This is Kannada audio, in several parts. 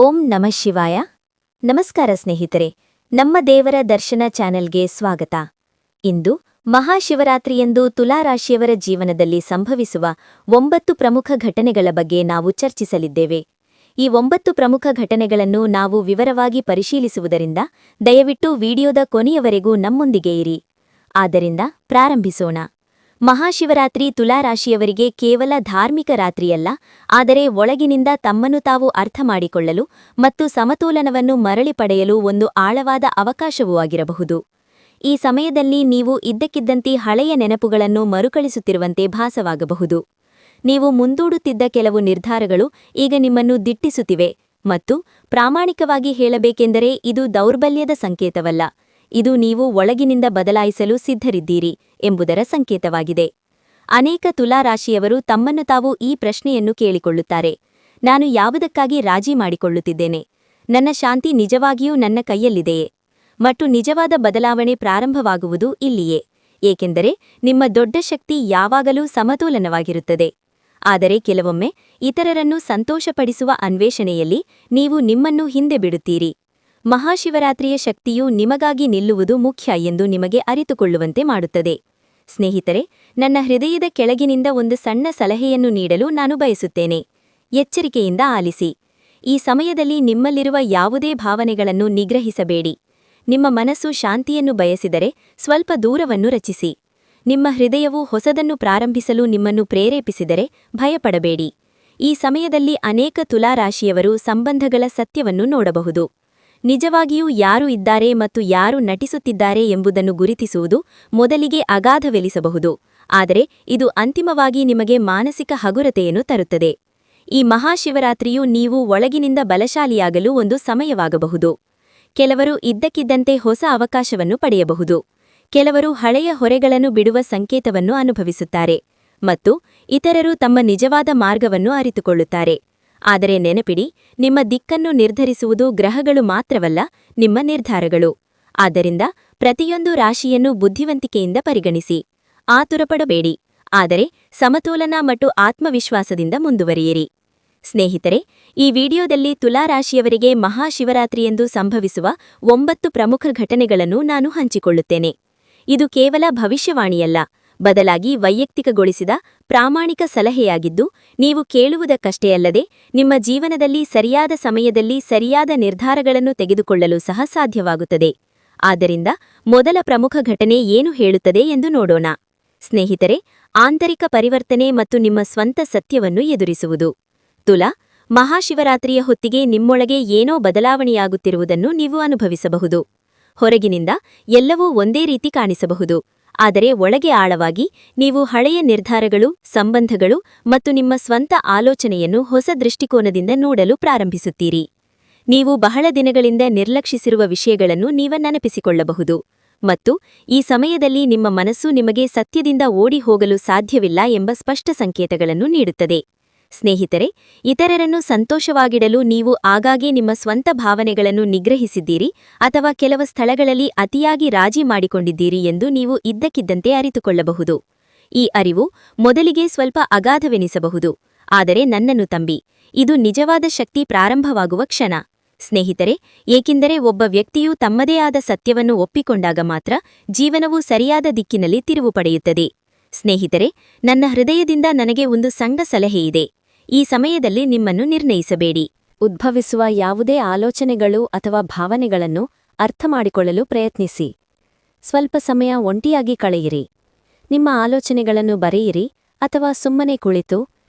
ಓಂ ನಮಃ ಶಿವಾಯ. ನಮಸ್ಕಾರ ಸ್ನೇಹಿತರೆ, ನಮ್ಮ ದೇವರ ದರ್ಶನ ಚಾನೆಲ್ಗೆ ಸ್ವಾಗತ. ಇಂದು ಮಹಾಶಿವರಾತ್ರಿಯಂದು ತುಲಾರಾಶಿಯವರ ಜೀವನದಲ್ಲಿ ಸಂಭವಿಸುವ 9 ಪ್ರಮುಖ ಘಟನೆಗಳ ಬಗ್ಗೆ ನಾವು ಚರ್ಚಿಸಲಿದ್ದೇವೆ. ಈ 9 ಪ್ರಮುಖ ಘಟನೆಗಳನ್ನು ನಾವು ವಿವರವಾಗಿ ಪರಿಶೀಲಿಸುವುದರಿಂದ ದಯವಿಟ್ಟು ವಿಡಿಯೋದ ಕೊನೆಯವರೆಗೂ ನಮ್ಮೊಂದಿಗೆ ಇರಿ. ಆದ್ದರಿಂದ ಪ್ರಾರಂಭಿಸೋಣ. ಮಹಾಶಿವರಾತ್ರಿ ತುಲಾರಾಶಿಯವರಿಗೆ ಕೇವಲ ಧಾರ್ಮಿಕ ರಾತ್ರಿಯಲ್ಲ, ಆದರೆ ಒಳಗಿನಿಂದ ತಮ್ಮನ್ನು ತಾವು ಅರ್ಥಮಾಡಿಕೊಳ್ಳಲು ಮತ್ತು ಸಮತೋಲನವನ್ನು ಮರಳಿ ಪಡೆಯಲು ಒಂದು ಆಳವಾದ ಅವಕಾಶವೂ ಆಗಿರಬಹುದು. ಈ ಸಮಯದಲ್ಲಿ ನೀವು ಇದ್ದಕ್ಕಿದ್ದಂತೆ ಹಳೆಯ ನೆನಪುಗಳನ್ನು ಮರುಕಳಿಸುತ್ತಿರುವಂತೆ ಭಾಸವಾಗಬಹುದು. ನೀವು ಮುಂದೂಡುತ್ತಿದ್ದ ಕೆಲವು ನಿರ್ಧಾರಗಳು ಈಗ ನಿಮ್ಮನ್ನು ದಿಟ್ಟಿಸುತ್ತಿವೆ, ಮತ್ತು ಪ್ರಾಮಾಣಿಕವಾಗಿ ಹೇಳಬೇಕೆಂದರೆ ಇದು ದೌರ್ಬಲ್ಯದ ಸಂಕೇತವಲ್ಲ, ಇದು ನೀವು ಒಳಗಿನಿಂದ ಬದಲಾಯಿಸಲು ಸಿದ್ಧರಿದ್ದೀರಿ ಎಂಬುದರ ಸಂಕೇತವಾಗಿದೆ. ಅನೇಕ ತುಲಾರಾಶಿಯವರು ತಮ್ಮನ್ನು ತಾವು ಈ ಪ್ರಶ್ನೆಯನ್ನು ಕೇಳಿಕೊಳ್ಳುತ್ತಾರೆ: ನಾನು ಯಾವುದಕ್ಕಾಗಿ ರಾಜಿ ಮಾಡಿಕೊಳ್ಳುತ್ತಿದ್ದೇನೆ? ನನ್ನ ಶಾಂತಿ ನಿಜವಾಗಿಯೂ ನನ್ನ ಕೈಯಲ್ಲಿದೆಯೇ? ಮತ್ತು ನಿಜವಾದ ಬದಲಾವಣೆ ಪ್ರಾರಂಭವಾಗುವುದು ಇಲ್ಲಿಯೇ, ಏಕೆಂದರೆ ನಿಮ್ಮ ದೊಡ್ಡ ಶಕ್ತಿ ಯಾವಾಗಲೂ ಸಮತೋಲನವಾಗಿರುತ್ತದೆ. ಆದರೆ ಕೆಲವೊಮ್ಮೆ ಇತರರನ್ನು ಸಂತೋಷಪಡಿಸುವ ಅನ್ವೇಷಣೆಯಲ್ಲಿ ನೀವು ನಿಮ್ಮನ್ನು ಹಿಂದೆ ಬಿಡುತ್ತೀರಿ. ಮಹಾಶಿವರಾತ್ರಿಯ ಶಕ್ತಿಯು ನಿಮಗಾಗಿ ನಿಲ್ಲುವುದು ಮುಖ್ಯ ಎಂದು ನಿಮಗೆ ಅರಿತುಕೊಳ್ಳುವಂತೆ ಮಾಡುತ್ತದೆ. ಸ್ನೇಹಿತರೆ, ನನ್ನ ಹೃದಯದ ಕೆಳಗಿನಿಂದ ಒಂದು ಸಣ್ಣ ಸಲಹೆಯನ್ನು ನೀಡಲು ನಾನು ಬಯಸುತ್ತೇನೆ. ಎಚ್ಚರಿಕೆಯಿಂದ ಆಲಿಸಿ. ಈ ಸಮಯದಲ್ಲಿ ನಿಮ್ಮಲ್ಲಿರುವ ಯಾವುದೇ ಭಾವನೆಗಳನ್ನು ನಿಗ್ರಹಿಸಬೇಡಿ. ನಿಮ್ಮ ಮನಸ್ಸು ಶಾಂತಿಯನ್ನು ಬಯಸಿದರೆ ಸ್ವಲ್ಪ ದೂರವನ್ನು ರಚಿಸಿ. ನಿಮ್ಮ ಹೃದಯವು ಹೊಸದನ್ನು ಪ್ರಾರಂಭಿಸಲು ನಿಮ್ಮನ್ನು ಪ್ರೇರೇಪಿಸಿದರೆ ಭಯಪಡಬೇಡಿ. ಈ ಸಮಯದಲ್ಲಿ ಅನೇಕ ತುಲಾರಾಶಿಯವರು ಸಂಬಂಧಗಳ ಸತ್ಯವನ್ನು ನೋಡಬಹುದು. ನಿಜವಾಗಿಯೂ ಯಾರು ಇದ್ದಾರೆ ಮತ್ತು ಯಾರು ನಟಿಸುತ್ತಿದ್ದಾರೆ ಎಂಬುದನ್ನು ಗುರುತಿಸುವುದು ಮೊದಲಿಗೆ ಅಗಾಧವೆನಿಸಬಹುದು, ಆದರೆ ಇದು ಅಂತಿಮವಾಗಿ ನಿಮಗೆ ಮಾನಸಿಕ ಹಗುರತೆಯನ್ನು ತರುತ್ತದೆ. ಈ ಮಹಾಶಿವರಾತ್ರಿಯು ನೀವು ಒಳಗಿನಿಂದ ಬಲಶಾಲಿಯಾಗಲು ಒಂದು ಸಮಯವಾಗಬಹುದು. ಕೆಲವರು ಇದ್ದಕ್ಕಿದ್ದಂತೆ ಹೊಸ ಅವಕಾಶವನ್ನು ಪಡೆಯಬಹುದು. ಕೆಲವರು ಹಳೆಯ ಹೊರೆಗಳನ್ನು ಬಿಡುವ ಸಂಕೇತವನ್ನು ಅನುಭವಿಸುತ್ತಾರೆ, ಮತ್ತು ಇತರರು ತಮ್ಮ ನಿಜವಾದ ಮಾರ್ಗವನ್ನು ಅರಿತುಕೊಳ್ಳುತ್ತಾರೆ. ಆದರೆ ನೆನಪಿಡಿ, ನಿಮ್ಮ ದಿಕ್ಕನ್ನು ನಿರ್ಧರಿಸುವುದು ಗ್ರಹಗಳು ಮಾತ್ರವಲ್ಲ, ನಿಮ್ಮ ನಿರ್ಧಾರಗಳು. ಆದ್ದರಿಂದ ಪ್ರತಿಯೊಂದು ರಾಶಿಯನ್ನು ಬುದ್ಧಿವಂತಿಕೆಯಿಂದ ಪರಿಗಣಿಸಿ. ಆತುರಪಡಬೇಡಿ, ಆದರೆ ಸಮತೋಲನ ಮತ್ತು ಆತ್ಮವಿಶ್ವಾಸದಿಂದ ಮುಂದುವರಿಯಿರಿ. ಸ್ನೇಹಿತರೆ, ಈ ವಿಡಿಯೋದಲ್ಲಿ ತುಲಾರಾಶಿಯವರಿಗೆ ಮಹಾಶಿವರಾತ್ರಿಯಂದು ಸಂಭವಿಸುವ 9 ಪ್ರಮುಖ ಘಟನೆಗಳನ್ನು ನಾನು ಹಂಚಿಕೊಳ್ಳುತ್ತೇನೆ. ಇದು ಕೇವಲ ಭವಿಷ್ಯವಾಣಿಯಲ್ಲ, ಬದಲಾಗಿ ವೈಯಕ್ತಿಕಗೊಳಿಸಿದ ಪ್ರಾಮಾಣಿಕ ಸಲಹೆಯಾಗಿದ್ದು, ನೀವು ಕೇಳುವುದಕ್ಕಷ್ಟೇ ಅಲ್ಲದೆ ನಿಮ್ಮ ಜೀವನದಲ್ಲಿ ಸರಿಯಾದ ಸಮಯದಲ್ಲಿ ಸರಿಯಾದ ನಿರ್ಧಾರಗಳನ್ನು ತೆಗೆದುಕೊಳ್ಳಲು ಸಹ ಸಾಧ್ಯವಾಗುತ್ತದೆ. ಆದ್ದರಿಂದ ಮೊದಲ ಪ್ರಮುಖ ಘಟನೆ ಏನು ಹೇಳುತ್ತದೆ ಎಂದು ನೋಡೋಣ. ಸ್ನೇಹಿತರೆ, ಆಂತರಿಕ ಪರಿವರ್ತನೆ ಮತ್ತು ನಿಮ್ಮ ಸ್ವಂತ ಸತ್ಯವನ್ನು ಎದುರಿಸುವುದು. ತುಲಾ, ಮಹಾಶಿವರಾತ್ರಿಯ ಹೊತ್ತಿಗೆ ನಿಮ್ಮೊಳಗೆ ಏನೋ ಬದಲಾವಣೆಯಾಗುತ್ತಿರುವುದನ್ನು ನೀವು ಅನುಭವಿಸಬಹುದು. ಹೊರಗಿನಿಂದ ಎಲ್ಲವೂ ಒಂದೇ ರೀತಿ ಕಾಣಿಸಬಹುದು, ಆದರೆ ಒಳಗೆ ಆಳವಾಗಿ ನೀವು ಹಳೆಯ ನಿರ್ಧಾರಗಳು, ಸಂಬಂಧಗಳು ಮತ್ತು ನಿಮ್ಮ ಸ್ವಂತ ಆಲೋಚನೆಯನ್ನು ಹೊಸ ದೃಷ್ಟಿಕೋನದಿಂದ ನೋಡಲು ಪ್ರಾರಂಭಿಸುತ್ತೀರಿ. ನೀವು ಬಹಳ ದಿನಗಳಿಂದ ನಿರ್ಲಕ್ಷಿಸಿರುವ ವಿಷಯಗಳನ್ನು ನೀವು ನೆನಪಿಸಿಕೊಳ್ಳಬಹುದು, ಮತ್ತು ಈ ಸಮಯದಲ್ಲಿ ನಿಮ್ಮ ಮನಸ್ಸು ನಿಮಗೆ ಸತ್ಯದಿಂದ ಓಡಿ ಹೋಗಲು ಸಾಧ್ಯವಿಲ್ಲ ಎಂಬ ಸ್ಪಷ್ಟ ಸಂಕೇತಗಳನ್ನು ನೀಡುತ್ತದೆ. ಸ್ನೇಹಿತರೆ, ಇತರರನ್ನು ಸಂತೋಷವಾಗಿಡಲು ನೀವು ಆಗಾಗ್ಗೆ ನಿಮ್ಮ ಸ್ವಂತ ಭಾವನೆಗಳನ್ನು ನಿಗ್ರಹಿಸಿದ್ದೀರಿ ಅಥವಾ ಕೆಲವು ಸ್ಥಳಗಳಲ್ಲಿ ಅತಿಯಾಗಿ ರಾಜಿ ಮಾಡಿಕೊಂಡಿದ್ದೀರಿ ಎಂದು ನೀವು ಇದ್ದಕ್ಕಿದ್ದಂತೆ ಅರಿತುಕೊಳ್ಳಬಹುದು. ಈ ಅರಿವು ಮೊದಲಿಗೆ ಸ್ವಲ್ಪ ಅಗಾಧವೆನಿಸಬಹುದು, ಆದರೆ ನನ್ನನ್ನು ನಂಬಿ, ಇದು ನಿಜವಾದ ಶಕ್ತಿ ಪ್ರಾರಂಭವಾಗುವ ಕ್ಷಣ. ಸ್ನೇಹಿತರೆ, ಏಕೆಂದರೆ ಒಬ್ಬ ವ್ಯಕ್ತಿಯು ತಮ್ಮದೇ ಆದ ಸತ್ಯವನ್ನು ಒಪ್ಪಿಕೊಂಡಾಗ ಮಾತ್ರ ಜೀವನವು ಸರಿಯಾದ ದಿಕ್ಕಿನಲ್ಲಿ ತಿರುವು ಪಡೆಯುತ್ತದೆ. ಸ್ನೇಹಿತರೆ, ನನ್ನ ಹೃದಯದಿಂದ ನನಗೆ ಒಂದು ಸಣ್ಣ ಸಲಹೆಯಿದೆ. ಈ ಸಮಯದಲ್ಲಿ ನಿಮ್ಮನ್ನು ನಿರ್ಣಯಿಸಬೇಡಿ. ಉದ್ಭವಿಸುವ ಯಾವುದೇ ಆಲೋಚನೆಗಳು ಅಥವಾ ಭಾವನೆಗಳನ್ನು ಅರ್ಥಮಾಡಿಕೊಳ್ಳಲು ಪ್ರಯತ್ನಿಸಿ. ಸ್ವಲ್ಪ ಸಮಯ ಒಂಟಿಯಾಗಿ ಕಳೆಯಿರಿ. ನಿಮ್ಮ ಆಲೋಚನೆಗಳನ್ನು ಬರೆಯಿರಿ ಅಥವಾ ಸುಮ್ಮನೆ ಕುಳಿತು,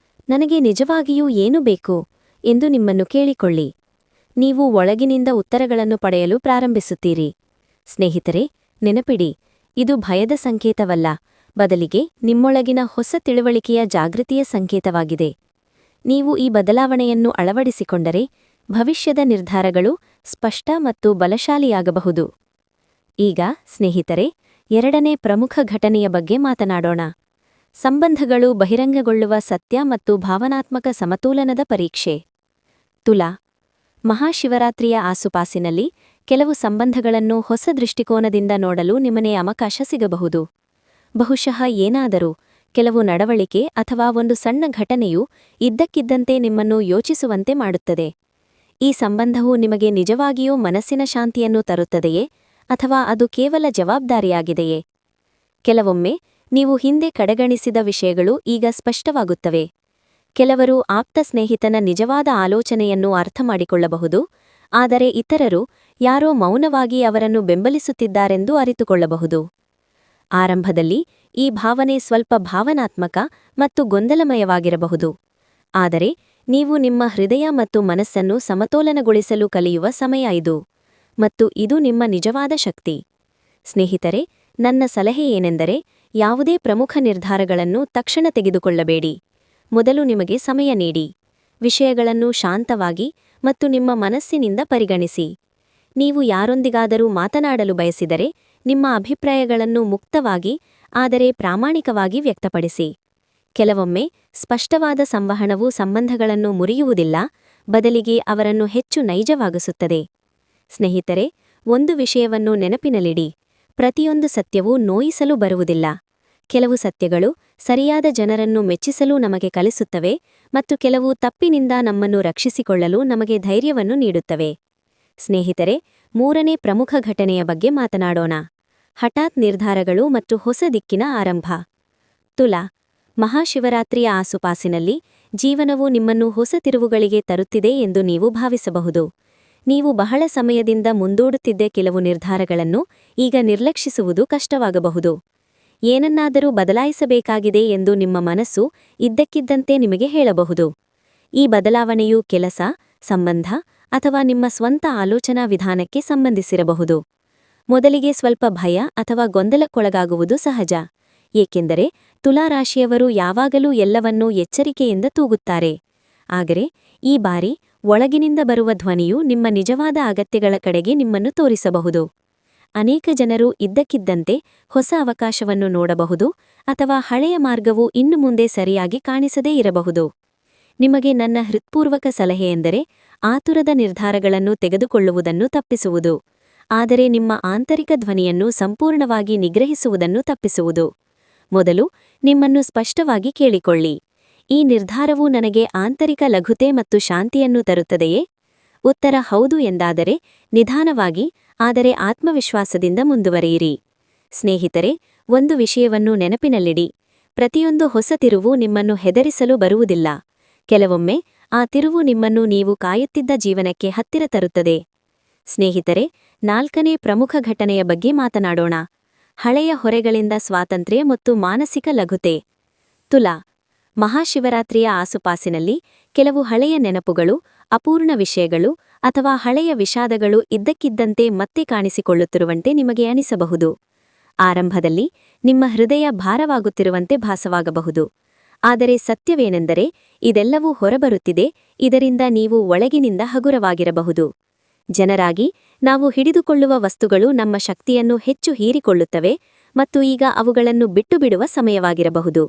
ನನಗೆ ನಿಜವಾಗಿಯೂ ಏನು ಬೇಕು ಎಂದು ನಿಮ್ಮನ್ನು ಕೇಳಿಕೊಳ್ಳಿ. ನೀವು ಒಳಗಿನಿಂದ ಉತ್ತರಗಳನ್ನು ಪಡೆಯಲು ಪ್ರಾರಂಭಿಸುತ್ತೀರಿ. ಸ್ನೇಹಿತರೆ, ನೆನಪಿಡಿ, ಇದು ಭಯದ ಸಂಕೇತವಲ್ಲ, ಬದಲಿಗೆ ನಿಮ್ಮೊಳಗಿನ ಹೊಸ ತಿಳುವಳಿಕೆಯ ಜಾಗೃತಿಯ ಸಂಕೇತವಾಗಿದೆ. ನೀವು ಈ ಬದಲಾವಣೆಯನ್ನು ಅಳವಡಿಸಿಕೊಂಡರೆ ಭವಿಷ್ಯದ ನಿರ್ಧಾರಗಳು ಸ್ಪಷ್ಟ ಮತ್ತು ಬಲಶಾಲಿಯಾಗಬಹುದು. ಈಗ ಸ್ನೇಹಿತರೆ, ಎರಡನೇ ಪ್ರಮುಖ ಘಟನೆಯ ಬಗ್ಗೆ ಮಾತನಾಡೋಣ. ಸಂಬಂಧಗಳು ಬಹಿರಂಗಗೊಳ್ಳುವ ಸತ್ಯ ಮತ್ತು ಭಾವನಾತ್ಮಕ ಸಮತೋಲನದ ಪರೀಕ್ಷೆ. ತುಲಾ, ಮಹಾಶಿವರಾತ್ರಿಯ ಆಸುಪಾಸಿನಲ್ಲಿ ಕೆಲವು ಸಂಬಂಧಗಳನ್ನು ಹೊಸ ದೃಷ್ಟಿಕೋನದಿಂದ ನೋಡಲು ನಿಮಗೆ ಅವಕಾಶ ಸಿಗಬಹುದು. ಬಹುಶಃ ಏನಾದರೂ ಕೆಲವು ನಡವಳಿಕೆ ಅಥವಾ ಒಂದು ಸಣ್ಣ ಘಟನೆಯು ಇದ್ದಕ್ಕಿದ್ದಂತೆ ನಿಮ್ಮನ್ನು ಯೋಚಿಸುವಂತೆ ಮಾಡುತ್ತದೆ. ಈ ಸಂಬಂಧವು ನಿಮಗೆ ನಿಜವಾಗಿಯೂ ಮನಸ್ಸಿನ ಶಾಂತಿಯನ್ನು ತರುತ್ತದೆಯೇ ಅಥವಾ ಅದು ಕೇವಲ ಜವಾಬ್ದಾರಿಯಾಗಿದೆಯೇ? ಕೆಲವೊಮ್ಮೆ ನೀವು ಹಿಂದೆ ಕಡೆಗಣಿಸಿದ ವಿಷಯಗಳು ಈಗ ಸ್ಪಷ್ಟವಾಗುತ್ತವೆ. ಕೆಲವರು ಆಪ್ತ ಸ್ನೇಹಿತನ ನಿಜವಾದ ಆಲೋಚನೆಯನ್ನು ಅರ್ಥಮಾಡಿಕೊಳ್ಳಬಹುದು, ಆದರೆ ಇತರರು ಯಾರೋ ಮೌನವಾಗಿ ಅವರನ್ನು ಬೆಂಬಲಿಸುತ್ತಿದ್ದಾರೆಂದು ಅರಿತುಕೊಳ್ಳಬಹುದು. ಆರಂಭದಲ್ಲಿ ಈ ಭಾವನೆ ಸ್ವಲ್ಪ ಭಾವನಾತ್ಮಕ ಮತ್ತು ಗೊಂದಲಮಯವಾಗಿರಬಹುದು, ಆದರೆ ನೀವು ನಿಮ್ಮ ಹೃದಯ ಮತ್ತು ಮನಸ್ಸನ್ನು ಸಮತೋಲನಗೊಳಿಸಲು ಕಲಿಯುವ ಸಮಯ ಇದು, ಮತ್ತು ಇದು ನಿಮ್ಮ ನಿಜವಾದ ಶಕ್ತಿ. ಸ್ನೇಹಿತರೆ, ನನ್ನ ಸಲಹೆ ಏನೆಂದರೆ, ಯಾವುದೇ ಪ್ರಮುಖ ನಿರ್ಧಾರಗಳನ್ನು ತಕ್ಷಣ ತೆಗೆದುಕೊಳ್ಳಬೇಡಿ. ಮೊದಲು ನಿಮಗೆ ಸಮಯ ನೀಡಿ. ವಿಷಯಗಳನ್ನು ಶಾಂತವಾಗಿ ಮತ್ತು ನಿಮ್ಮ ಮನಸ್ಸಿನಿಂದ ಪರಿಗಣಿಸಿ. ನೀವು ಯಾರೊಂದಿಗಾದರೂ ಮಾತನಾಡಲು ಬಯಸಿದರೆ, ನಿಮ್ಮ ಅಭಿಪ್ರಾಯಗಳನ್ನು ಮುಕ್ತವಾಗಿ ಆದರೆ ಪ್ರಾಮಾಣಿಕವಾಗಿ ವ್ಯಕ್ತಪಡಿಸಿ. ಕೆಲವೊಮ್ಮೆ ಸ್ಪಷ್ಟವಾದ ಸಂವಹನವು ಸಂಬಂಧಗಳನ್ನು ಮುರಿಯುವುದಿಲ್ಲ, ಬದಲಿಗೆ ಅವರನ್ನು ಹೆಚ್ಚು ನೈಜವಾಗಿಸುತ್ತದೆ. ಸ್ನೇಹಿತರೆ, ಒಂದು ವಿಷಯವನ್ನು ನೆನಪಿನಲ್ಲಿಡಿ: ಪ್ರತಿಯೊಂದು ಸತ್ಯವೂ ನೋಯಿಸಲು ಬರುವುದಿಲ್ಲ. ಕೆಲವು ಸತ್ಯಗಳು ಸರಿಯಾದ ಜನರನ್ನು ಮೆಚ್ಚಿಸಲು ನಮಗೆ ಕಲಿಸುತ್ತವೆ, ಮತ್ತು ಕೆಲವು ತಪ್ಪಿನಿಂದ ನಮ್ಮನ್ನು ರಕ್ಷಿಸಿಕೊಳ್ಳಲು ನಮಗೆ ಧೈರ್ಯವನ್ನು ನೀಡುತ್ತವೆ. ಸ್ನೇಹಿತರೆ, ಮೂರನೇ ಪ್ರಮುಖ ಘಟನೆಯ ಬಗ್ಗೆ ಮಾತನಾಡೋಣ: ಹಠಾತ್ ನಿರ್ಧಾರಗಳು ಮತ್ತು ಹೊಸ ದಿಕ್ಕಿನ ಆರಂಭ. ತುಲಾ, ಮಹಾಶಿವರಾತ್ರಿಯ ಆಸುಪಾಸಿನಲ್ಲಿ ಜೀವನವು ನಿಮ್ಮನ್ನು ಹೊಸ ತಿರುವುಗಳಿಗೆ ತರುತ್ತಿದೆ ಎಂದು ನೀವು ಭಾವಿಸಬಹುದು. ನೀವು ಬಹಳ ಸಮಯದಿಂದ ಮುಂದೂಡುತ್ತಿದ್ದ ಕೆಲವು ನಿರ್ಧಾರಗಳನ್ನು ಈಗ ನಿರ್ಲಕ್ಷಿಸುವುದು ಕಷ್ಟವಾಗಬಹುದು. ಏನನ್ನಾದರೂ ಬದಲಾಯಿಸಬೇಕಾಗಿದೆ ಎಂದು ನಿಮ್ಮ ಮನಸ್ಸು ಇದ್ದಕ್ಕಿದ್ದಂತೆ ನಿಮಗೆ ಹೇಳಬಹುದು. ಈ ಬದಲಾವಣೆಯು ಕೆಲಸ, ಸಂಬಂಧ ಅಥವಾ ನಿಮ್ಮ ಸ್ವಂತ ಆಲೋಚನಾ ವಿಧಾನಕ್ಕೆ ಸಂಬಂಧಿಸಿರಬಹುದು. ಮೊದಲಿಗೆ ಸ್ವಲ್ಪ ಭಯ ಅಥವಾ ಗೊಂದಲಕ್ಕೊಳಗಾಗುವುದು ಸಹಜ, ಏಕೆಂದರೆ ತುಲಾರಾಶಿಯವರು ಯಾವಾಗಲೂ ಎಲ್ಲವನ್ನೂ ಎಚ್ಚರಿಕೆಯಿಂದ ತೂಗುತ್ತಾರೆ. ಆದರೆ ಈ ಬಾರಿ ಒಳಗಿನಿಂದ ಬರುವ ಧ್ವನಿಯು ನಿಮ್ಮ ನಿಜವಾದ ಅಗತ್ಯಗಳ ಕಡೆಗೆ ನಿಮ್ಮನ್ನು ತೋರಿಸಬಹುದು. ಅನೇಕ ಜನರು ಇದ್ದಕ್ಕಿದ್ದಂತೆ ಹೊಸ ಅವಕಾಶವನ್ನು ನೋಡಬಹುದು, ಅಥವಾ ಹಳೆಯ ಮಾರ್ಗವು ಇನ್ನು ಮುಂದೆ ಸರಿಯಾಗಿ ಕಾಣಿಸದೇ ಇರಬಹುದು. ನಿಮಗೆ ನನ್ನ ಹೃತ್ಪೂರ್ವಕ ಸಲಹೆಯೆಂದರೆ, ಆತುರದ ನಿರ್ಧಾರಗಳನ್ನು ತೆಗೆದುಕೊಳ್ಳುವುದನ್ನು ತಪ್ಪಿಸುವುದು, ಆದರೆ ನಿಮ್ಮ ಆಂತರಿಕ ಧ್ವನಿಯನ್ನು ಸಂಪೂರ್ಣವಾಗಿ ನಿಗ್ರಹಿಸುವುದನ್ನು ತಪ್ಪಿಸುವುದು. ಮೊದಲು ನಿಮ್ಮನ್ನು ಸ್ಪಷ್ಟವಾಗಿ ಕೇಳಿಕೊಳ್ಳಿ: ಈ ನಿರ್ಧಾರವು ನನಗೆ ಆಂತರಿಕ ಲಘುತೆ ಮತ್ತು ಶಾಂತಿಯನ್ನು ತರುತ್ತದೆಯೇ? ಉತ್ತರ ಹೌದು ಎಂದಾದರೆ, ನಿಧಾನವಾಗಿ ಆದರೆ ಆತ್ಮವಿಶ್ವಾಸದಿಂದ ಮುಂದುವರಿಯಿರಿ. ಸ್ನೇಹಿತರೆ, ಒಂದು ವಿಷಯವನ್ನು ನೆನಪಿನಲ್ಲಿಡಿ: ಪ್ರತಿಯೊಂದು ಹೊಸ ತಿರುವು ನಿಮ್ಮನ್ನು ಹೆದರಿಸಲು ಬರುವುದಿಲ್ಲ. ಕೆಲವೊಮ್ಮೆ ಆ ತಿರುವು ನಿಮ್ಮನ್ನು ನೀವು ಕಾಯುತ್ತಿದ್ದ ಜೀವನಕ್ಕೆ ಹತ್ತಿರ ತರುತ್ತದೆ. ಸ್ನೇಹಿತರೆ, ನಾಲ್ಕನೇ ಪ್ರಮುಖ ಘಟನೆಯ ಬಗ್ಗೆ ಮಾತನಾಡೋಣ: ಹಳೆಯ ಹೊರೆಗಳಿಂದ ಸ್ವಾತಂತ್ರ್ಯ ಮತ್ತು ಮಾನಸಿಕ ಲಘುತೆ. ತುಲಾ, ಮಹಾಶಿವರಾತ್ರಿಯ ಆಸುಪಾಸಿನಲ್ಲಿ ಕೆಲವು ಹಳೆಯ ನೆನಪುಗಳು, ಅಪೂರ್ಣ ವಿಷಯಗಳು ಅಥವಾ ಹಳೆಯ ವಿಷಾದಗಳು ಇದ್ದಕ್ಕಿದ್ದಂತೆ ಮತ್ತೆ ಕಾಣಿಸಿಕೊಳ್ಳುತ್ತಿರುವಂತೆ ನಿಮಗೆ ಅನಿಸಬಹುದು. ಆರಂಭದಲ್ಲಿ ನಿಮ್ಮ ಹೃದಯ ಭಾರವಾಗುತ್ತಿರುವಂತೆ ಭಾಸವಾಗಬಹುದು, ಆದರೆ ಸತ್ಯವೇನೆಂದರೆ ಇದೆಲ್ಲವೂ ಹೊರಬರುತ್ತಿದೆ, ಇದರಿಂದ ನೀವು ಒಳಗಿನಿಂದ ಹಗುರವಾಗಿರಬಹುದು. ಜನರಾಗಿ ನಾವು ಹಿಡಿದುಕೊಳ್ಳುವ ವಸ್ತುಗಳು ನಮ್ಮ ಶಕ್ತಿಯನ್ನು ಹೆಚ್ಚು ಹೀರಿಕೊಳ್ಳುತ್ತವೆ, ಮತ್ತು ಈಗ ಅವುಗಳನ್ನು ಬಿಟ್ಟುಬಿಡುವ ಸಮಯವಾಗಿರಬಹುದು.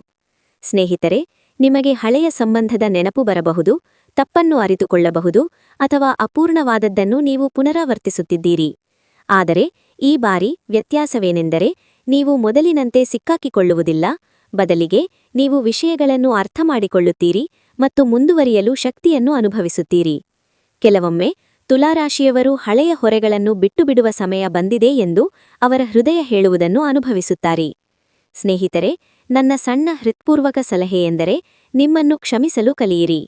ಸ್ನೇಹಿತರೆ, ನಿಮಗೆ ಹಳೆಯ ಸಂಬಂಧದ ನೆನಪು ಬರಬಹುದು, ತಪ್ಪನ್ನು ಅರಿತುಕೊಳ್ಳಬಹುದು, ಅಥವಾ ಅಪೂರ್ಣವಾದದ್ದನ್ನು ನೀವು ಪುನರಾವರ್ತಿಸುತ್ತಿದ್ದೀರಿ. ಆದರೆ ಈ ಬಾರಿ ವ್ಯತ್ಯಾಸವೇನೆಂದರೆ, ನೀವು ಮೊದಲಿನಂತೆ ಸಿಕ್ಕಾಕಿಕೊಳ್ಳುವುದಿಲ್ಲ, ಬದಲಿಗೆ ನೀವು ವಿಷಯಗಳನ್ನು ಅರ್ಥಮಾಡಿಕೊಳ್ಳುತ್ತೀರಿ ಮತ್ತು ಮುಂದುವರಿಯಲು ಶಕ್ತಿಯನ್ನು ಅನುಭವಿಸುತ್ತೀರಿ. ಕೆಲವೊಮ್ಮೆ ತುಲಾರಾಶಿಯವರು ಹಳೆಯ ಹೊರೆಗಳನ್ನು ಬಿಟ್ಟುಬಿಡುವ ಸಮಯ ಬಂದಿದೆ ಎಂದು ಅವರ ಹೃದಯ ಹೇಳುವುದನ್ನು ಅನುಭವಿಸುತ್ತಾರೆ. ಸ್ನೇಹಿತರೆ, ನನ್ನ ಸಣ್ಣ ಹೃತ್ಪೂರ್ವಕ ಸಲಹೆಯೆಂದರೆ, ನಿಮ್ಮನ್ನು ಕ್ಷಮಿಸಲು ಕಲಿಯಿರಿ.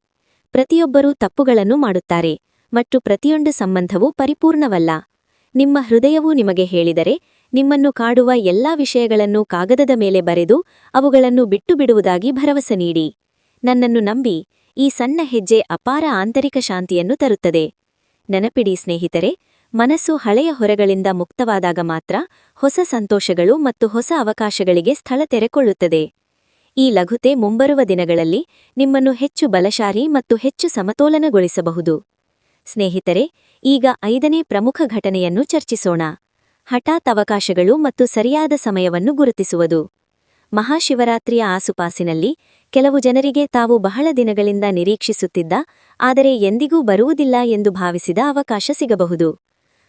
ಪ್ರತಿಯೊಬ್ಬರೂ ತಪ್ಪುಗಳನ್ನು ಮಾಡುತ್ತಾರೆ, ಮತ್ತು ಪ್ರತಿಯೊಂದು ಸಂಬಂಧವೂ ಪರಿಪೂರ್ಣವಲ್ಲ. ನಿಮ್ಮ ಹೃದಯವು ನಿಮಗೆ ಹೇಳಿದರೆ, ನಿಮ್ಮನ್ನು ಕಾಡುವ ಎಲ್ಲಾ ವಿಷಯಗಳನ್ನು ಕಾಗದದ ಮೇಲೆ ಬರೆದು ಅವುಗಳನ್ನು ಬಿಟ್ಟುಬಿಡುವುದಾಗಿ ಭರವಸೆ ನೀಡಿ. ನನ್ನನ್ನು ನಂಬಿ, ಈ ಸಣ್ಣ ಹೆಜ್ಜೆ ಅಪಾರ ಆಂತರಿಕ ಶಾಂತಿಯನ್ನು ತರುತ್ತದೆ. ನೆನಪಿಡಿ ಸ್ನೇಹಿತರೆ, ಮನಸ್ಸು ಹಳೆಯ ಹೊರೆಗಳಿಂದ ಮುಕ್ತವಾದಾಗ ಮಾತ್ರ ಹೊಸ ಸಂತೋಷಗಳು ಮತ್ತು ಹೊಸ ಅವಕಾಶಗಳಿಗೆ ಸ್ಥಳ ತೆರೆಕೊಳ್ಳುತ್ತದೆ. ಈ ಲಘುತೆ ಮುಂಬರುವ ದಿನಗಳಲ್ಲಿ ನಿಮ್ಮನ್ನು ಹೆಚ್ಚು ಬಲಶಾಲಿ ಮತ್ತು ಹೆಚ್ಚು ಸಮತೋಲನಗೊಳಿಸಬಹುದು. ಸ್ನೇಹಿತರೆ, ಈಗ 5ನೇ ಪ್ರಮುಖ ಘಟನೆಯನ್ನು ಚರ್ಚಿಸೋಣ: ಹಠಾತ್ ಅವಕಾಶಗಳು ಮತ್ತು ಸರಿಯಾದ ಸಮಯವನ್ನು ಗುರುತಿಸುವುದು. ಮಹಾಶಿವರಾತ್ರಿಯ ಆಸುಪಾಸಿನಲ್ಲಿ ಕೆಲವು ಜನರಿಗೆ ತಾವು ಬಹಳ ದಿನಗಳಿಂದ ನಿರೀಕ್ಷಿಸುತ್ತಿದ್ದ, ಆದರೆ ಎಂದಿಗೂ ಬರುವುದಿಲ್ಲ ಎಂದು ಭಾವಿಸಿದ ಅವಕಾಶ ಸಿಗಬಹುದು.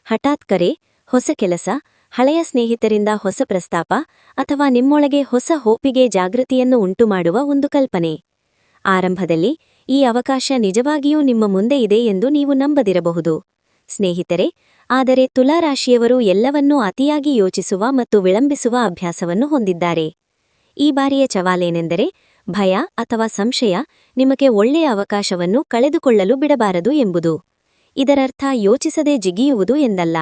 ಹಠಾತ್ ಕರೆ, ಹೊಸ ಕೆಲಸ, ಹಳೆಯ ಸ್ನೇಹಿತರಿಂದ ಹೊಸ ಪ್ರಸ್ತಾಪ, ಅಥವಾ ನಿಮ್ಮೊಳಗೆ ಹೊಸ ಹೋಪಿಗೆ ಜಾಗೃತಿಯನ್ನು ಉಂಟುಮಾಡುವ ಒಂದು ಕಲ್ಪನೆ. ಆರಂಭದಲ್ಲಿ ಈ ಅವಕಾಶ ನಿಜವಾಗಿಯೂ ನಿಮ್ಮ ಮುಂದೆ ಇದೆ ಎಂದು ನೀವು ನಂಬದಿರಬಹುದು ಸ್ನೇಹಿತರೆ. ಆದರೆ ತುಲಾರಾಶಿಯವರು ಎಲ್ಲವನ್ನೂ ಅತಿಯಾಗಿ ಯೋಚಿಸುವ ಮತ್ತು ವಿಳಂಬಿಸುವ ಅಭ್ಯಾಸವನ್ನು ಹೊಂದಿದ್ದಾರೆ. ಈ ಬಾರಿಯ ಸವಾಲೇನೆಂದರೆ ಭಯ ಅಥವಾ ಸಂಶಯ ನಿಮಗೆ ಒಳ್ಳೆಯ ಅವಕಾಶವನ್ನು ಕಳೆದುಕೊಳ್ಳಲು ಬಿಡಬಾರದು ಎಂಬುದು. ಇದರರ್ಥ ಯೋಚಿಸದೆ ಜಿಗಿಯುವುದು ಎಂದಲ್ಲ.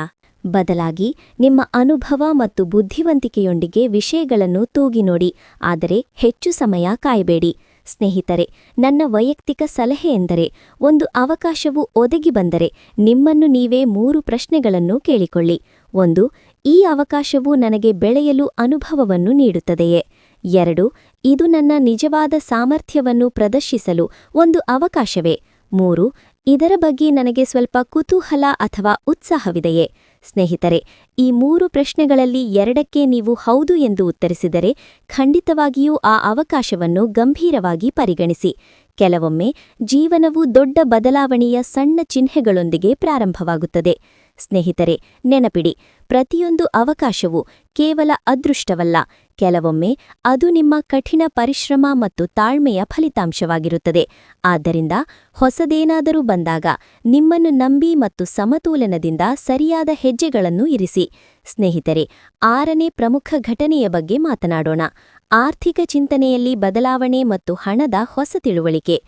ಬದಲಾಗಿ ನಿಮ್ಮ ಅನುಭವ ಮತ್ತು ಬುದ್ಧಿವಂತಿಕೆಯೊಂದಿಗೆ ವಿಷಯಗಳನ್ನು ತೂಗಿ ನೋಡಿ, ಆದರೆ ಹೆಚ್ಚು ಸಮಯ ಕಾಯಬೇಡಿ. ಸ್ನೇಹಿತರೆ, ನನ್ನ ವೈಯಕ್ತಿಕ ಸಲಹೆ ಎಂದರೆ ಒಂದು ಅವಕಾಶವು ಒದಗಿ ಬಂದರೆ ನಿಮ್ಮನ್ನು ನೀವೇ 3 ಪ್ರಶ್ನೆಗಳನ್ನು ಕೇಳಿಕೊಳ್ಳಿ. 1. ಈ ಅವಕಾಶವು ನನಗೆ ಬೆಳೆಯಲು ಅನುಭವವನ್ನು ನೀಡುತ್ತದೆಯೇ? 2. ಇದು ನನ್ನ ನಿಜವಾದ ಸಾಮರ್ಥ್ಯವನ್ನು ಪ್ರದರ್ಶಿಸಲು ಒಂದು ಅವಕಾಶವೇ? 3. ಇದರ ಬಗ್ಗೆ ನನಗೆ ಸ್ವಲ್ಪ ಕುತೂಹಲ ಅಥವಾ ಉತ್ಸಾಹವಿದೆಯೇ? ಸ್ನೇಹಿತರೆ, ಈ 3 ಪ್ರಶ್ನೆಗಳಲ್ಲಿ 2ಕ್ಕೆ ನೀವು ಹೌದು ಎಂದು ಉತ್ತರಿಸಿದರೆ ಖಂಡಿತವಾಗಿಯೂ ಆ ಅವಕಾಶವನ್ನು ಗಂಭೀರವಾಗಿ ಪರಿಗಣಿಸಿ. ಕೆಲವೊಮ್ಮೆ ಜೀವನವು ದೊಡ್ಡ ಬದಲಾವಣೆಯ ಸಣ್ಣ ಚಿಹ್ನೆಗಳೊಂದಿಗೆ ಪ್ರಾರಂಭವಾಗುತ್ತದೆ. ಸ್ನೇಹಿತರೆ, ನೆನಪಿಡಿ, ಪ್ರತಿಯೊಂದು ಅವಕಾಶವೂ ಕೇವಲ ಅದೃಷ್ಟವಲ್ಲ, ಕೆಲವೊಮ್ಮೆ ಅದು ನಿಮ್ಮ ಕಠಿಣ ಪರಿಶ್ರಮ ಮತ್ತು ತಾಳ್ಮೆಯ ಫಲಿತಾಂಶವಾಗಿರುತ್ತದೆ. ಆದ್ದರಿಂದ ಹೊಸದೇನಾದರೂ ಬಂದಾಗ ನಿಮ್ಮನ್ನು ನಂಬಿ ಮತ್ತು ಸಮತೋಲನದಿಂದ ಸರಿಯಾದ ಹೆಜ್ಜೆಗಳನ್ನು ಇರಿಸಿ. ಸ್ನೇಹಿತರೆ, 6ನೇ ಪ್ರಮುಖ ಘಟನೆಯ ಬಗ್ಗೆ ಮಾತನಾಡೋಣ. ಆರ್ಥಿಕ ಚಿಂತನೆಯಲ್ಲಿ ಬದಲಾವಣೆ ಮತ್ತು ಹಣದ ಹೊಸ ತಿಳುವಳಿಕೆ.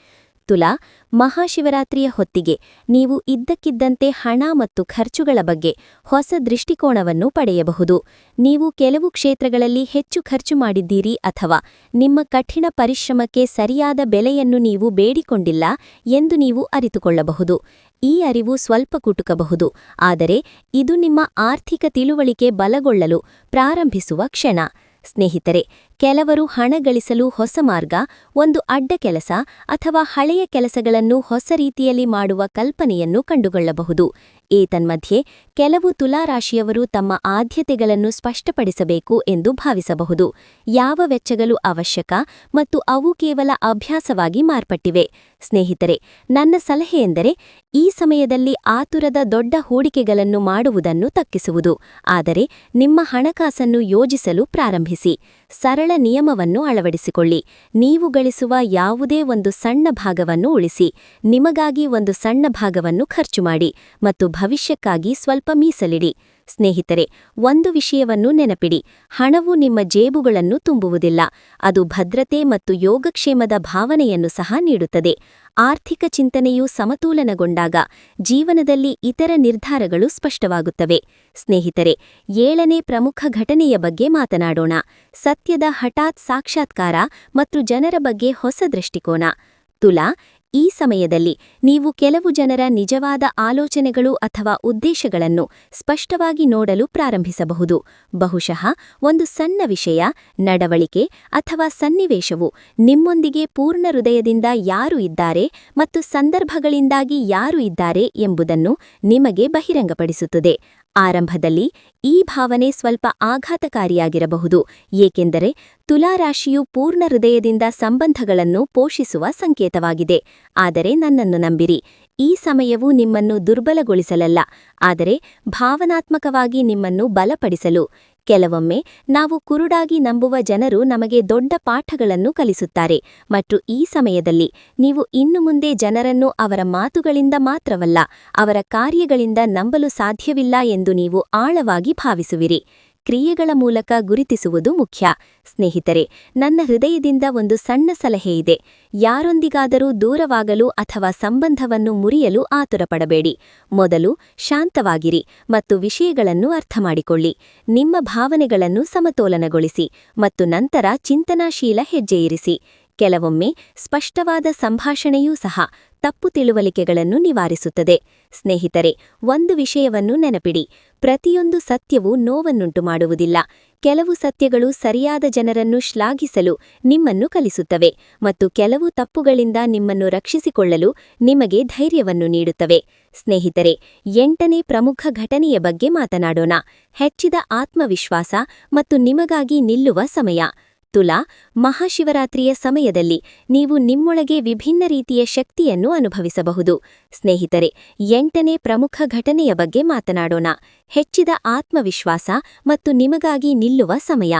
ತುಲಾ, ಮಹಾಶಿವರಾತ್ರಿಯ ಹೊತ್ತಿಗೆ ನೀವು ಇದ್ದಕ್ಕಿದ್ದಂತೆ ಹಣ ಮತ್ತು ಖರ್ಚುಗಳ ಬಗ್ಗೆ ಹೊಸ ದೃಷ್ಟಿಕೋನವನ್ನು ಪಡೆಯಬಹುದು. ನೀವು ಕೆಲವು ಕ್ಷೇತ್ರಗಳಲ್ಲಿ ಹೆಚ್ಚು ಖರ್ಚು ಮಾಡಿದ್ದೀರಿ ಅಥವಾ ನಿಮ್ಮ ಕಠಿಣ ಪರಿಶ್ರಮಕ್ಕೆ ಸರಿಯಾದ ಬೆಲೆಯನ್ನು ನೀವು ಬೇಡಿಕೊಂಡಿಲ್ಲ ಎಂದು ನೀವು ಅರಿತುಕೊಳ್ಳಬಹುದು. ಈ ಅರಿವು ಸ್ವಲ್ಪ ಕುಟುಕಬಹುದು, ಆದರೆ ಇದು ನಿಮ್ಮ ಆರ್ಥಿಕ ತಿಳುವಳಿಕೆ ಬಲಗೊಳ್ಳಲು ಪ್ರಾರಂಭಿಸುವ ಕ್ಷಣ. ಸ್ನೇಹಿತರೆ, ಕೆಲವರು ಹಣ ಗಳಿಸಲು ಹೊಸ ಮಾರ್ಗ, ಒಂದು ಅಡ್ಡ ಕೆಲಸ ಅಥವಾ ಹಳೆಯ ಕೆಲಸಗಳನ್ನು ಹೊಸ ರೀತಿಯಲ್ಲಿ ಮಾಡುವ ಕಲ್ಪನೆಯನ್ನು ಕಂಡುಕೊಳ್ಳಬಹುದು. ಏತನ್ಮಧ್ಯೆ ಕೆಲವು ತುಲಾರಾಶಿಯವರು ತಮ್ಮ ಆದ್ಯತೆಗಳನ್ನು ಸ್ಪಷ್ಟಪಡಿಸಬೇಕು ಎಂದು ಭಾವಿಸಬಹುದು. ಯಾವ ವೆಚ್ಚಗಳು ಅವಶ್ಯಕ ಮತ್ತು ಅವು ಕೇವಲ ಅಭ್ಯಾಸವಾಗಿ ಮಾರ್ಪಟ್ಟಿವೆ? ಸ್ನೇಹಿತರೆ, ನನ್ನ ಸಲಹೆಯೆಂದರೆ ಈ ಸಮಯದಲ್ಲಿ ಆತುರದ ದೊಡ್ಡ ಹೂಡಿಕೆಗಳನ್ನು ಮಾಡುವುದನ್ನು ತಗ್ಗಿಸುವುದು, ಆದರೆ ನಿಮ್ಮ ಹಣಕಾಸನ್ನು ಯೋಜಿಸಲು ಪ್ರಾರಂಭಿಸಿ. ಸರಳ ನಿಯಮವನ್ನು ಅಳವಡಿಸಿಕೊಳ್ಳಿ. ನೀವು ಗಳಿಸುವ ಯಾವುದೇ ಒಂದು ಸಣ್ಣ ಭಾಗವನ್ನು ಉಳಿಸಿ, ನಿಮಗಾಗಿ ಒಂದು ಸಣ್ಣ ಭಾಗವನ್ನು ಖರ್ಚು ಮಾಡಿ ಮತ್ತು ಭವಿಷ್ಯಕ್ಕಾಗಿ ಸ್ವಲ್ಪ ಮೀಸಲಿಡಿ. ಸ್ನೇಹಿತರೆ, ಒಂದು ವಿಷಯವನ್ನು ನೆನಪಿಡಿ, ಹಣವು ನಿಮ್ಮ ಜೇಬುಗಳನ್ನು ತುಂಬುವುದಿಲ್ಲ, ಅದು ಭದ್ರತೆ ಮತ್ತು ಯೋಗಕ್ಷೇಮದ ಭಾವನೆಯನ್ನು ಸಹ ನೀಡುತ್ತದೆ. ಆರ್ಥಿಕ ಚಿಂತನೆಯು ಸಮತೋಲನಗೊಂಡಾಗ ಜೀವನದಲ್ಲಿ ಇತರ ನಿರ್ಧಾರಗಳು ಸ್ಪಷ್ಟವಾಗುತ್ತವೆ. ಸ್ನೇಹಿತರೆ, 7ನೇ ಪ್ರಮುಖ ಘಟನೆಯ ಬಗ್ಗೆ ಮಾತನಾಡೋಣ. ಸತ್ಯದ ಹಠಾತ್ ಸಾಕ್ಷಾತ್ಕಾರ ಮತ್ತು ಜನರ ಬಗ್ಗೆ ಹೊಸ ದೃಷ್ಟಿಕೋನ. ತುಲಾ, ಈ ಸಮಯದಲ್ಲಿ ನೀವು ಕೆಲವು ಜನರ ನಿಜವಾದ ಆಲೋಚನೆಗಳು ಅಥವಾ ಉದ್ದೇಶಗಳನ್ನು ಸ್ಪಷ್ಟವಾಗಿ ನೋಡಲು ಪ್ರಾರಂಭಿಸಬಹುದು. ಬಹುಶಃ ಒಂದು ಸಣ್ಣ ವಿಷಯ, ನಡವಳಿಕೆ ಅಥವಾ ಸನ್ನಿವೇಶವು ನಿಮ್ಮೊಂದಿಗೆ ಪೂರ್ಣ ಹೃದಯದಿಂದ ಯಾರು ಇದ್ದಾರೆ ಮತ್ತು ಸಂದರ್ಭಗಳಿಂದಾಗಿ ಯಾರು ಇದ್ದಾರೆ ಎಂಬುದನ್ನು ನಿಮಗೆ ಬಹಿರಂಗಪಡಿಸುತ್ತದೆ. ಆರಂಭದಲ್ಲಿ ಈ ಭಾವನೆ ಸ್ವಲ್ಪ ಆಘಾತಕಾರಿಯಾಗಿರಬಹುದು, ಏಕೆಂದರೆ ತುಲಾರಾಶಿಯು ಪೂರ್ಣ ಹೃದಯದಿಂದ ಸಂಬಂಧಗಳನ್ನು ಪೋಷಿಸುವ ಸಂಕೇತವಾಗಿದೆ. ಆದರೆ ನನ್ನನ್ನು ನಂಬಿರಿ, ಈ ಸಮಯವು ನಿಮ್ಮನ್ನು ದುರ್ಬಲಗೊಳಿಸಲಲ್ಲ, ಆದರೆ ಭಾವನಾತ್ಮಕವಾಗಿ ನಿಮ್ಮನ್ನು ಬಲಪಡಿಸಲು. ಕೆಲವೊಮ್ಮೆ ನಾವು ಕುರುಡಾಗಿ ನಂಬುವ ಜನರು ನಮಗೆ ದೊಡ್ಡ ಪಾಠಗಳನ್ನು ಕಲಿಸುತ್ತಾರೆ, ಮತ್ತು ಈ ಸಮಯದಲ್ಲಿ ನೀವು ಇನ್ನು ಮುಂದೆ ಜನರನ್ನು ಅವರ ಮಾತುಗಳಿಂದ ಮಾತ್ರವಲ್ಲ, ಅವರ ಕಾರ್ಯಗಳಿಂದ ನಂಬಲು ಸಾಧ್ಯವಿಲ್ಲ ಎಂದು ನೀವು ಆಳವಾಗಿ ಭಾವಿಸುವಿರಿ. ಕ್ರಿಯೆಗಳ ಮೂಲಕ ಗುರುತಿಸುವುದು ಮುಖ್ಯ. ಸ್ನೇಹಿತರೆ, ನನ್ನ ಹೃದಯದಿಂದ ಒಂದು ಸಣ್ಣ ಸಲಹೆ ಇದೆ. ಯಾರೊಂದಿಗಾದರೂ ದೂರವಾಗಲು ಅಥವಾ ಸಂಬಂಧವನ್ನು ಮುರಿಯಲು ಆತುರಪಡಬೇಡಿ. ಮೊದಲು ಶಾಂತವಾಗಿರಿ ಮತ್ತು ವಿಷಯಗಳನ್ನು ಅರ್ಥಮಾಡಿಕೊಳ್ಳಿ. ನಿಮ್ಮ ಭಾವನೆಗಳನ್ನು ಸಮತೋಲನಗೊಳಿಸಿ ಮತ್ತು ನಂತರ ಚಿಂತನಾಶೀಲ ಹೆಜ್ಜೆಯಿರಿಸಿ. ಕೆಲವೊಮ್ಮೆ ಸ್ಪಷ್ಟವಾದ ಸಂಭಾಷಣೆಯೂ ಸಹ ತಪ್ಪು ತಿಳುವಳಿಕೆಗಳನ್ನು ನಿವಾರಿಸುತ್ತದೆ. ಸ್ನೇಹಿತರೆ, ಒಂದು ವಿಷಯವನ್ನು ನೆನಪಿಡಿ, ಪ್ರತಿಯೊಂದು ಸತ್ಯವೂ ನೋವನ್ನುಂಟು ಮಾಡುವುದಿಲ್ಲ. ಕೆಲವು ಸತ್ಯಗಳು ಸರಿಯಾದ ಜನರನ್ನು ಶ್ಲಾಘಿಸಲು ನಿಮ್ಮನ್ನು ಕಲಿಸುತ್ತವೆ ಮತ್ತು ಕೆಲವು ತಪ್ಪುಗಳಿಂದ ನಿಮ್ಮನ್ನು ರಕ್ಷಿಸಿಕೊಳ್ಳಲು ನಿಮಗೆ ಧೈರ್ಯವನ್ನು ನೀಡುತ್ತವೆ. ಸ್ನೇಹಿತರೆ, 8ನೇ ಪ್ರಮುಖ ಘಟನೆಯ ಬಗ್ಗೆ ಮಾತನಾಡೋಣ. ಹೆಚ್ಚಿದ ಆತ್ಮವಿಶ್ವಾಸ ಮತ್ತು ನಿಮಗಾಗಿ ನಿಲ್ಲುವ ಸಮಯ. ತುಲಾ, ಮಹಾಶಿವರಾತ್ರಿಯ ಸಮಯದಲ್ಲಿ ನೀವು ನಿಮ್ಮೊಳಗೆ ವಿಭಿನ್ನ ರೀತಿಯ ಶಕ್ತಿಯನ್ನು ಅನುಭವಿಸಬಹುದು. ಸ್ನೇಹಿತರೆ, 8ನೇ ಪ್ರಮುಖ ಘಟನೆಯ ಬಗ್ಗೆ ಮಾತನಾಡೋಣ. ಹೆಚ್ಚಿದ ಆತ್ಮವಿಶ್ವಾಸ ಮತ್ತು ನಿಮಗಾಗಿ ನಿಲ್ಲುವ ಸಮಯ.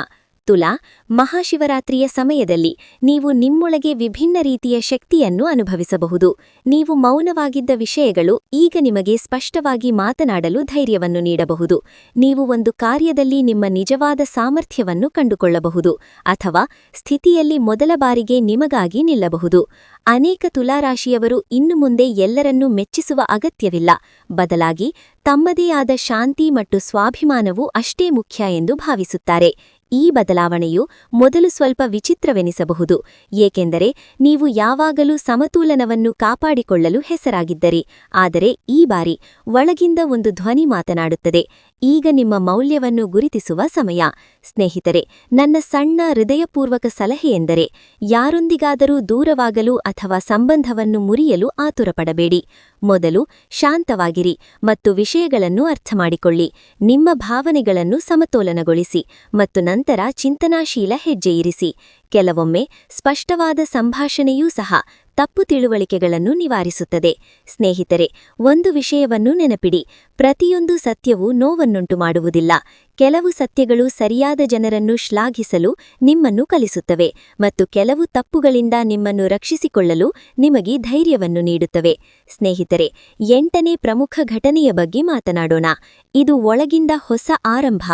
ತುಲಾ, ಮಹಾಶಿವರಾತ್ರಿಯ ಸಮಯದಲ್ಲಿ ನೀವು ನಿಮ್ಮೊಳಗೆ ವಿಭಿನ್ನ ರೀತಿಯ ಶಕ್ತಿಯನ್ನು ಅನುಭವಿಸಬಹುದು. ನೀವು ಮೌನವಾಗಿದ್ದ ವಿಷಯಗಳು ಈಗ ನಿಮಗೆ ಸ್ಪಷ್ಟವಾಗಿ ಮಾತನಾಡಲು ಧೈರ್ಯವನ್ನು ನೀಡಬಹುದು. ನೀವು ಒಂದು ಕಾರ್ಯದಲ್ಲಿ ನಿಮ್ಮ ನಿಜವಾದ ಸಾಮರ್ಥ್ಯವನ್ನು ಕಂಡುಕೊಳ್ಳಬಹುದು ಅಥವಾ ಸ್ಥಿತಿಯಲ್ಲಿ ಮೊದಲ ಬಾರಿಗೆ ನಿಮಗಾಗಿ ನಿಲ್ಲಬಹುದು. ಅನೇಕ ತುಲಾರಾಶಿಯವರು ಇನ್ನು ಮುಂದೆ ಎಲ್ಲರನ್ನೂ ಮೆಚ್ಚಿಸುವ ಅಗತ್ಯವಿಲ್ಲ, ಬದಲಾಗಿ ತಮ್ಮದೇ ಆದ ಶಾಂತಿ ಮತ್ತು ಸ್ವಾಭಿಮಾನವೂ ಅಷ್ಟೇ ಮುಖ್ಯ ಎಂದು ಭಾವಿಸುತ್ತಾರೆ. ಈ ಬದಲಾವಣೆಯು ಮೊದಲು ಸ್ವಲ್ಪ ವಿಚಿತ್ರವೆನಿಸಬಹುದು, ಏಕೆಂದರೆ ನೀವು ಯಾವಾಗಲೂ ಸಮತೋಲನವನ್ನು ಕಾಪಾಡಿಕೊಳ್ಳಲು ಹೆಸರಾಗಿದ್ದಿರಿ. ಆದರೆ ಈ ಬಾರಿ ಒಳಗಿಂದ ಒಂದು ಧ್ವನಿ ಮಾತನಾಡುತ್ತದೆ, ಈಗ ನಿಮ್ಮ ಮೌಲ್ಯವನ್ನು ಗುರುತಿಸುವ ಸಮಯ. ಸ್ನೇಹಿತರೆ, ನನ್ನ ಸಣ್ಣ ಹೃದಯಪೂರ್ವಕ ಸಲಹೆಯೆಂದರೆ ಯಾರೊಂದಿಗಾದರೂ ದೂರವಾಗಲು ಅಥವಾ ಸಂಬಂಧವನ್ನು ಮುರಿಯಲು ಆತುರಪಡಬೇಡಿ. ಮೊದಲು ಶಾಂತವಾಗಿರಿ ಮತ್ತು ವಿಷಯಗಳನ್ನು ಅರ್ಥಮಾಡಿಕೊಳ್ಳಿ. ನಿಮ್ಮ ಭಾವನೆಗಳನ್ನು ಸಮತೋಲನಗೊಳಿಸಿ ಮತ್ತು ನಂತರ ಚಿಂತನಾಶೀಲ ಹೆಜ್ಜೆಯಿರಿಸಿ. ಕೆಲವೊಮ್ಮೆ ಸ್ಪಷ್ಟವಾದ ಸಂಭಾಷಣೆಯೂ ಸಹ ತಪ್ಪು ತಿಳುವಳಿಕೆಗಳನ್ನು ನಿವಾರಿಸುತ್ತದೆ. ಸ್ನೇಹಿತರೆ, ಒಂದು ವಿಷಯವನ್ನು ನೆನಪಿಡಿ, ಪ್ರತಿಯೊಂದು ಸತ್ಯವೂ ನೋವನ್ನುಂಟು ಮಾಡುವುದಿಲ್ಲ. ಕೆಲವು ಸತ್ಯಗಳು ಸರಿಯಾದ ಜನರನ್ನು ಶ್ಲಾಘಿಸಲು ನಿಮ್ಮನ್ನು ಕಲಿಸುತ್ತವೆ ಮತ್ತು ಕೆಲವು ತಪ್ಪುಗಳಿಂದ ನಿಮ್ಮನ್ನು ರಕ್ಷಿಸಿಕೊಳ್ಳಲು ನಿಮಗೆ ಧೈರ್ಯವನ್ನು ನೀಡುತ್ತವೆ. ಸ್ನೇಹಿತರೆ, 8ನೇ ಪ್ರಮುಖ ಘಟನೆಯ ಬಗ್ಗೆ ಮಾತನಾಡೋಣ. ಇದು ಒಳಗಿಂದ ಹೊಸ ಆರಂಭ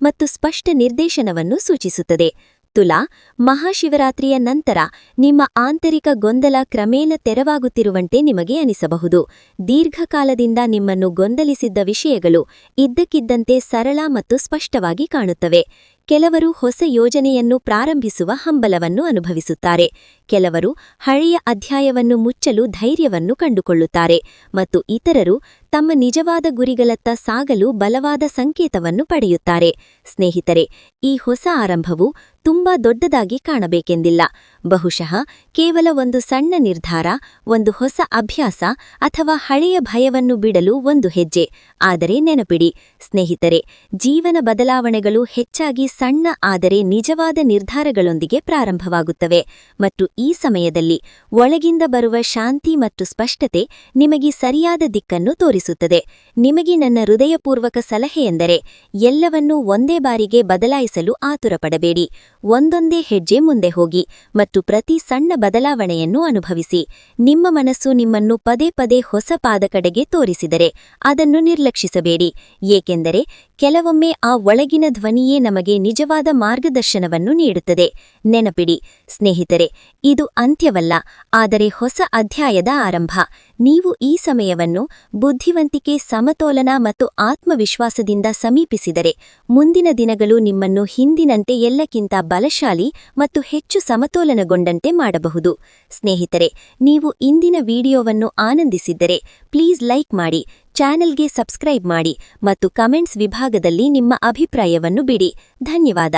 ಮತ್ತು ಸ್ಪಷ್ಟ ನಿರ್ದೇಶನವನ್ನು ಸೂಚಿಸುತ್ತದೆ. ತುಲಾ, ಮಹಾಶಿವರಾತ್ರಿಯ ನಂತರ ನಿಮ್ಮ ಆಂತರಿಕ ಗೊಂದಲ ಕ್ರಮೇಣ ತೆರವಾಗುತ್ತಿರುವಂತೆ ನಿಮಗೆ ಅನಿಸಬಹುದು. ದೀರ್ಘಕಾಲದಿಂದ ನಿಮ್ಮನ್ನು ಗೊಂದಲಿಸಿದ್ದ ವಿಷಯಗಳು ಇದ್ದಕ್ಕಿದ್ದಂತೆ ಸರಳ ಮತ್ತು ಸ್ಪಷ್ಟವಾಗಿ ಕಾಣುತ್ತವೆ. ಕೆಲವರು ಹೊಸ ಯೋಜನೆಯನ್ನು ಪ್ರಾರಂಭಿಸುವ ಹಂಬಲವನ್ನು ಅನುಭವಿಸುತ್ತಾರೆ, ಕೆಲವರು ಹಳೆಯ ಅಧ್ಯಾಯವನ್ನು ಮುಚ್ಚಲು ಧೈರ್ಯವನ್ನು ಕಂಡುಕೊಳ್ಳುತ್ತಾರೆ ಮತ್ತು ಇತರರು ತಮ್ಮ ನಿಜವಾದ ಗುರಿಗಳತ್ತ ಸಾಗಲು ಬಲವಾದ ಸಂಕೇತವನ್ನು ಪಡೆಯುತ್ತಾರೆ. ಸ್ನೇಹಿತರೆ, ಈ ಹೊಸ ಆರಂಭವು ತುಂಬಾ ದೊಡ್ಡದಾಗಿ ಕಾಣಬೇಕೆಂದಿಲ್ಲ. ಬಹುಶಃ ಕೇವಲ ಒಂದು ಸಣ್ಣ ನಿರ್ಧಾರ, ಒಂದು ಹೊಸ ಅಭ್ಯಾಸ ಅಥವಾ ಹಳೆಯ ಭಯವನ್ನು ಬಿಡಲು ಒಂದು ಹೆಜ್ಜೆ. ಆದರೆ ನೆನಪಿಡಿ ಸ್ನೇಹಿತರೆ, ಜೀವನ ಬದಲಾವಣೆಗಳು ಹೆಚ್ಚಾಗಿ ಸಣ್ಣ ಆದರೆ ನಿಜವಾದ ನಿರ್ಧಾರಗಳೊಂದಿಗೆ ಪ್ರಾರಂಭವಾಗುತ್ತವೆ ಮತ್ತು ಈ ಸಮಯದಲ್ಲಿ ಒಳಗಿಂದ ಬರುವ ಶಾಂತಿ ಮತ್ತು ಸ್ಪಷ್ಟತೆ ನಿಮಗೆ ಸರಿಯಾದ ದಿಕ್ಕನ್ನು ತೋರಿಸುತ್ತದೆ. ನಿಮಗೆ ನನ್ನ ಹೃದಯಪೂರ್ವಕ ಸಲಹೆಯೆಂದರೆ ಎಲ್ಲವನ್ನೂ ಒಂದೇ ಬಾರಿಗೆ ಬದಲಾಯಿಸಲು ಆತುರಪಡಬೇಡಿ. ಒಂದೊಂದೇ ಹೆಜ್ಜೆ ಮುಂದೆ ಹೋಗಿ ಮತ್ತು ಪ್ರತಿ ಸಣ್ಣ ಬದಲಾವಣೆಯನ್ನು ಅನುಭವಿಸಿ. ನಿಮ್ಮ ಮನಸ್ಸು ನಿಮ್ಮನ್ನು ಪದೇ ಪದೇ ಹೊಸ ಪಾದ ಕಡೆಗೆ ತೋರಿಸಿದರೆ ಅದನ್ನು ನಿರ್ಲಕ್ಷಿಸಬೇಡಿ, ಏಕೆಂದರೆ ಕೆಲವೊಮ್ಮೆ ಆ ಒಳಗಿನ ಧ್ವನಿಯೇ ನಮಗೆ ನಿಜವಾದ ಮಾರ್ಗದರ್ಶನವನ್ನು ನೀಡುತ್ತದೆ. ನೆನಪಿಡಿ ಸ್ನೇಹಿತರೆ, ಇದು ಅಂತ್ಯವಲ್ಲ, ಆದರೆ ಹೊಸ ಅಧ್ಯಾಯದ ಆರಂಭ. ನೀವು ಈ ಸಮಯವನ್ನು ಬುದ್ಧಿವಂತಿಕೆ, ಸಮತೋಲನ ಮತ್ತು ಆತ್ಮವಿಶ್ವಾಸದಿಂದ ಸಮೀಪಿಸಿದರೆ ಮುಂದಿನ ದಿನಗಳು ನಿಮ್ಮನ್ನು ಹಿಂದಿನಂತೆ ಎಲ್ಲಕ್ಕಿಂತ ಬಲಶಾಲಿ ಮತ್ತು ಹೆಚ್ಚು ಸಮತೋಲನಗೊಂಡಂತೆ ಮಾಡಬಹುದು. ಸ್ನೇಹಿತರೆ, ನೀವು ಇಂದಿನ ವಿಡಿಯೋವನ್ನು ಆನಂದಿಸಿದ್ದರೆ ಪ್ಲೀಸ್ ಲೈಕ್ ಮಾಡಿ, ಚಾನೆಲ್ಗೆ ಸಬ್ಸ್ಕ್ರೈಬ್ ಮಾಡಿ ಮತ್ತು ಕಮೆಂಟ್ಸ್ ವಿಭಾಗದಲ್ಲಿ ನಿಮ್ಮ ಅಭಿಪ್ರಾಯವನ್ನು ಬಿಡಿ. ಧನ್ಯವಾದ.